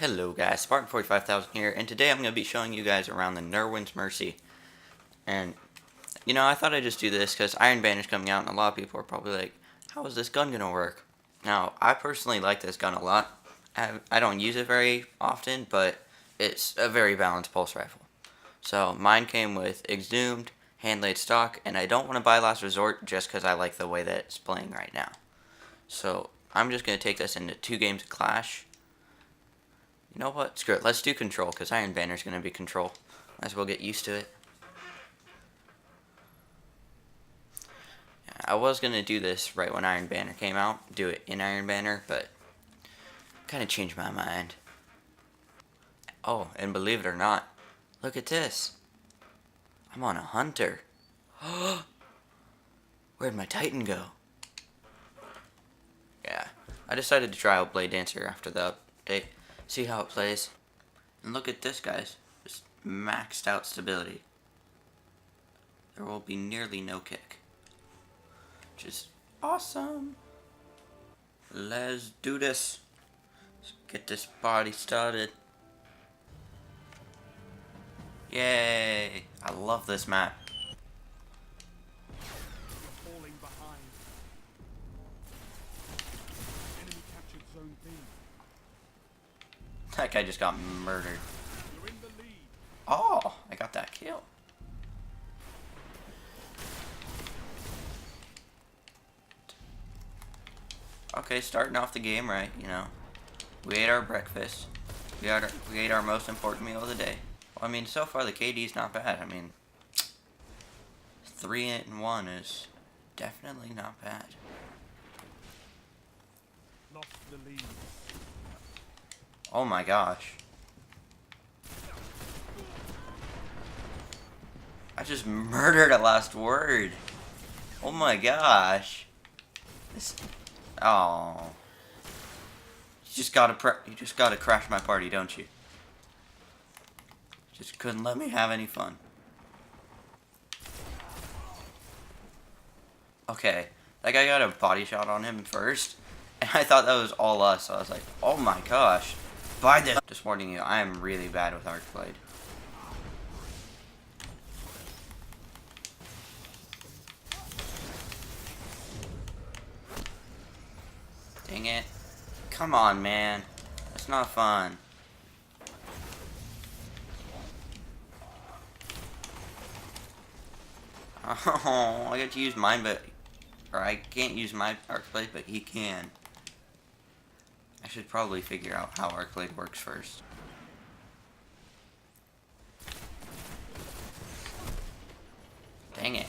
Hello guys, Spartan 45,000 here, and today I'm going to be showing you guys around the Nirwen's Mercy. And, I thought I'd just do this because Iron Banner's coming out, and a lot of people are probably like, how is this gun going to work? Now, I personally like this gun a lot. I don't use it very often, but it's a very balanced pulse rifle. So, mine came with Exhumed, hand-laid stock, and I don't want to buy Last Resort just because I like the way that it's playing right now. So, I'm just going to take this into 2 games of Clash. You know what? Screw it. Let's do control, because Iron Banner's going to be control. Might as well get used to it. Yeah, I was going to do this right when Iron Banner came out. Do it in Iron Banner, but kind of changed my mind. Oh, and believe it or not, look at this. I'm on a hunter. Where'd my Titan go? Yeah, I decided to try out Blade Dancer after the update. See how it plays. And look at this, guys. Just maxed out stability. There will be nearly no kick. Which is awesome. Let's do this. Let's get this party started. Yay! I love this map. Falling behind. Enemy captured zone B. That guy just got murdered. You're in the lead. Oh, I got that kill. Okay, starting off the game right, We ate our breakfast. We ate our most important meal of the day. Well, I mean, so far the KD's not bad. I mean, 3-1 is definitely not bad. Lost the lead. Oh my gosh. I just murdered a last word. Oh my gosh. Oh. You just gotta crash my party, don't you? Just couldn't let me have any fun. Okay. That guy got a body shot on him first. And I thought that was all us. So I was like, oh my gosh. Buy this. Just warning you, I am really bad with Arcblade. Dang it. Come on, man. That's not fun. Oh, I get to use mine, or I can't use my Arcblade, but he can. I should probably figure out how Arcblade works first. Dang it.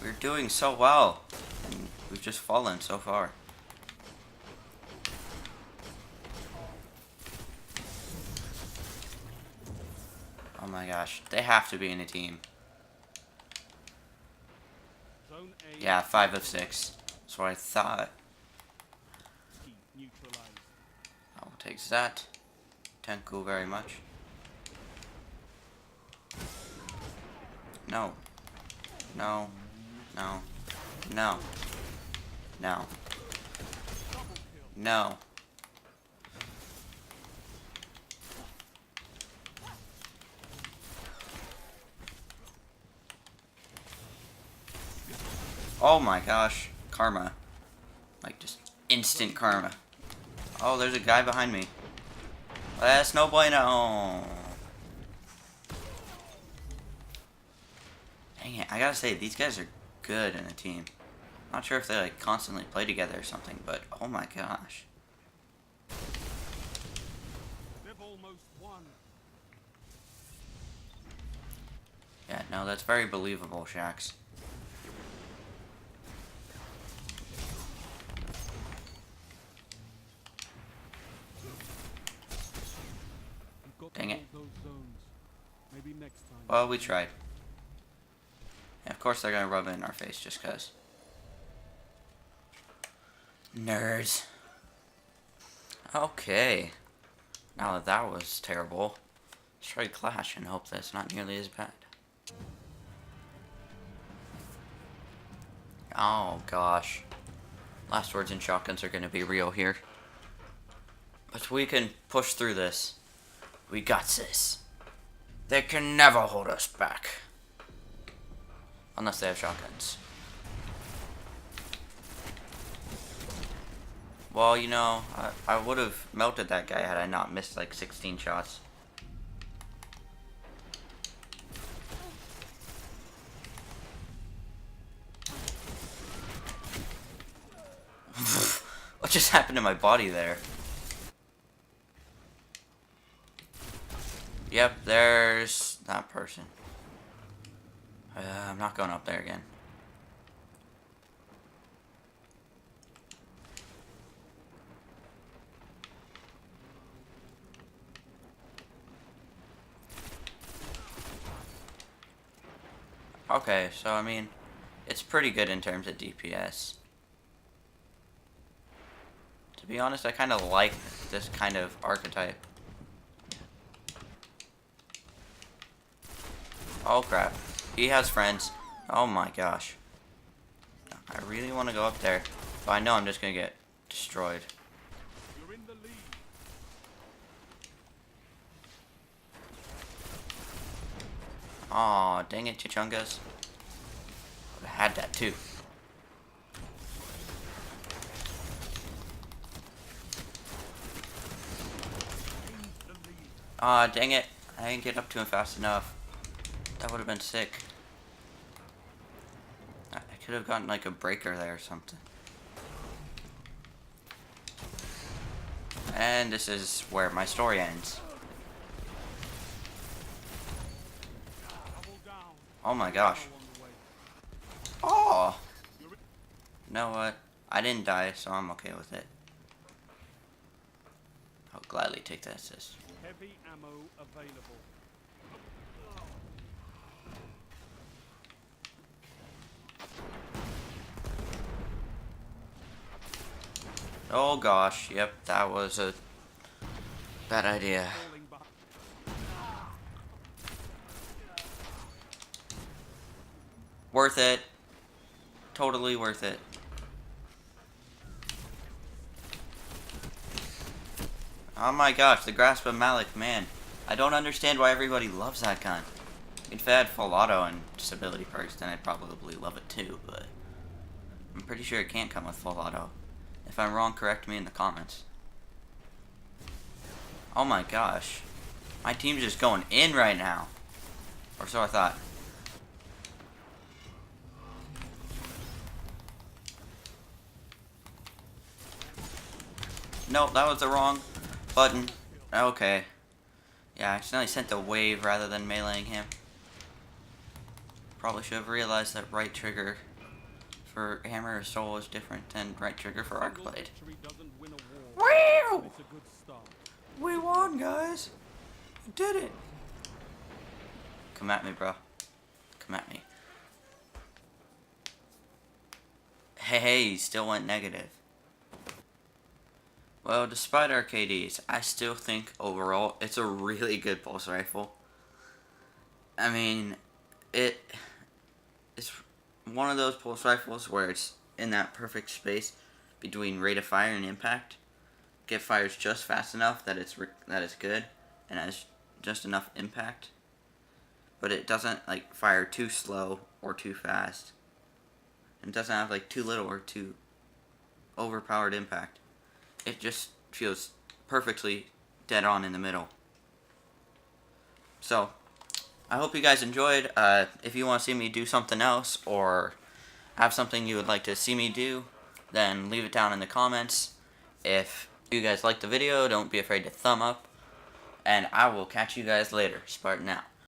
We're doing so well, and we've just fallen so far. Oh my gosh, they have to be in a team. Zone A. Yeah, 5 of 6. That's what I thought. Neutralized. I'll take that. Thank you very much. No. No. No. No. No. Double kill. No. Oh my gosh. Karma. Like just instant karma. Oh, there's a guy behind me. That's no bueno. Dang it. I gotta say, these guys are good in a team. Not sure if they like constantly play together or something, but oh my gosh. They've almost won. Yeah, no, that's very believable, Shax. We've got Dang to it. hold those zones. Maybe next time. Well, we tried. Yeah, of course they're gonna rub it in our face just cause. Nerds. Okay. Now that was terrible. Let's try Clash and hope that's not nearly as bad. Oh gosh. Last words and shotguns are gonna be real here. But we can push through this. We got this. They can never hold us back. Unless they have shotguns. Well, you know, I would have melted that guy had I not missed like 16 shots. What just happened to my body there? Yep, there's that person. I'm not going up there again. Okay, so I mean, it's pretty good in terms of DPS. To be honest, I kind of like this kind of archetype. Oh crap, he has friends. Oh my gosh. I really want to go up there, but I know I'm just gonna get destroyed. You're in the lead. Aw, dang it, Chichungas. Would've had that too. Gained the lead. Aw, dang it. I didn't get up to him fast enough. That would have been sick. I could have gotten like a breaker there or something. And this is where my story ends. Double down. Oh my gosh. Ammo on the way. Oh! You know what? I didn't die, so I'm okay with it. I'll gladly take that assist. Heavy ammo available. Oh gosh, yep, that was a bad idea. Falling back. Worth it. Totally worth it. Oh my gosh, the Grasp of Malik, man. I don't understand why everybody loves that gun. If I had full auto and disability perks, then I'd probably love it too, but I'm pretty sure it can't come with full auto. If I'm wrong, correct me in the comments. Oh my gosh. My team's just going in right now. Or so I thought. Nope, that was the wrong button. Okay. Yeah, I accidentally sent the wave rather than meleeing him. Probably should have realized that right trigger for Hammer of Soul is different than right trigger for Arc Single Blade. victory doesn't win a war. Wow! It's a good start. We won, guys! We did it! Come at me, bro. Come at me. Hey, he still went negative. Well, despite our KDs, I still think overall it's a really good pulse rifle. I mean, it's one of those pulse rifles where it's in that perfect space between rate of fire and impact. It fires just fast enough that it's good and has just enough impact, but it doesn't like fire too slow or too fast. It doesn't have like too little or too overpowered impact. It just feels perfectly dead on in the middle. So, I hope you guys enjoyed. If you want to see me do something else or have something you would like to see me do, then leave it down in the comments. If you guys like the video, don't be afraid to thumb up. And I will catch you guys later. Spartan out.